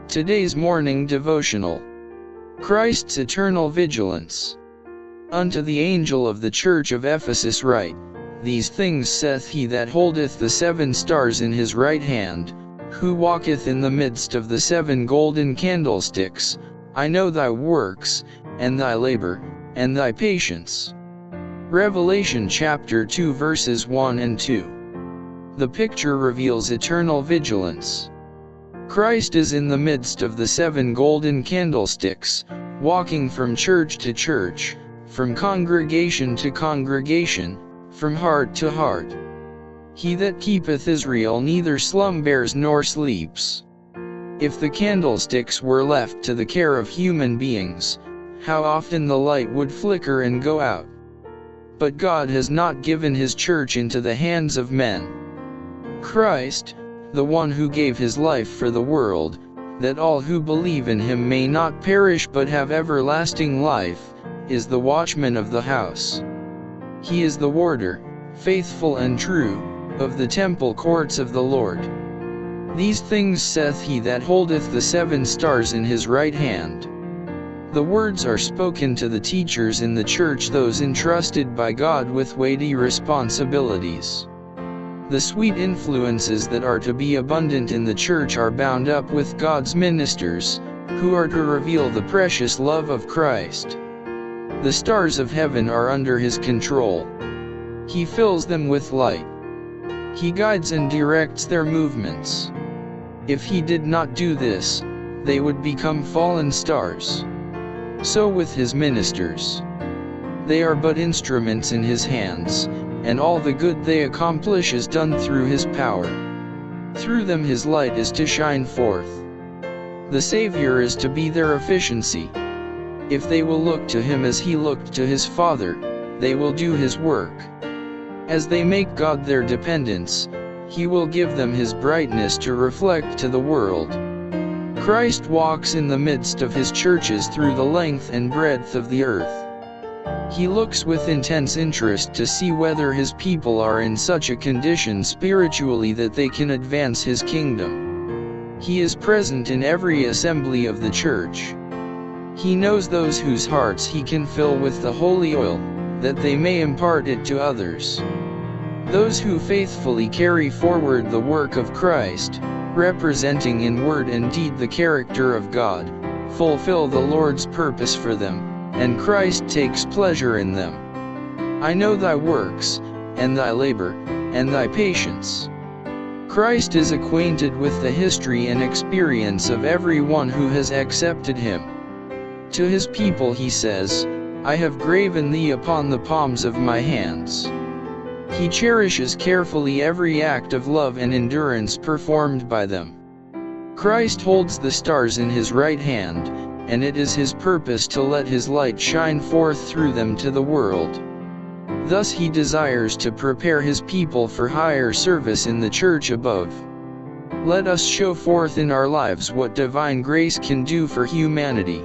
Today's morning devotional. Christ's eternal vigilance. Unto the angel of the church of Ephesus write, These things saith he that holdeth the 7 stars in his right hand, who walketh in the midst of the 7 golden candlesticks. I know thy works, and thy labor, and thy patience. Revelation chapter 2 verses 1 and 2. The picture reveals eternal vigilance. Christ is in the midst of the 7 golden candlesticks, walking from church to church, from congregation to congregation, from heart to heart. He that keepeth Israel neither slumbers nor sleeps. If the candlesticks were left to the care of human beings, how often the light would flicker and go out. But God has not given his church into the hands of men. Christ, the one who gave his life for the world, that all who believe in him may not perish but have everlasting life, is the watchman of the house. He is the warder, faithful and true, of the temple courts of the Lord. These things saith he that holdeth the 7 stars in his right hand. The words are spoken to the teachers in the church, those entrusted by God with weighty responsibilities. The sweet influences that are to be abundant in the church are bound up with God's ministers, who are to reveal the precious love of Christ. The stars of heaven are under his control. He fills them with light. He guides and directs their movements. If he did not do this, they would become fallen stars. So with his ministers. They are but instruments in his hands, and all the good they accomplish is done through his power. Through them his light is to shine forth. The Savior is to be their efficiency. If they will look to him as he looked to his Father, they will do his work. As they make God their dependence, he will give them his brightness to reflect to the world. Christ walks in the midst of his churches through the length and breadth of the earth. He looks with intense interest to see whether his people are in such a condition spiritually that they can advance his kingdom. He is present in every assembly of the church. He knows those whose hearts he can fill with the holy oil, that they may impart it to others. Those who faithfully carry forward the work of Christ, representing in word and deed the character of God, fulfill the Lord's purpose for them, and Christ takes pleasure in them. I know thy works, and thy labor, and thy patience. Christ is acquainted with the history and experience of every one who has accepted him. To his people he says, I have graven thee upon the palms of my hands. He cherishes carefully every act of love and endurance performed by them. Christ holds the stars in his right hand, and it is his purpose to let his light shine forth through them to the world. Thus he desires to prepare his people for higher service in the church above. Let us show forth in our lives what divine grace can do for humanity.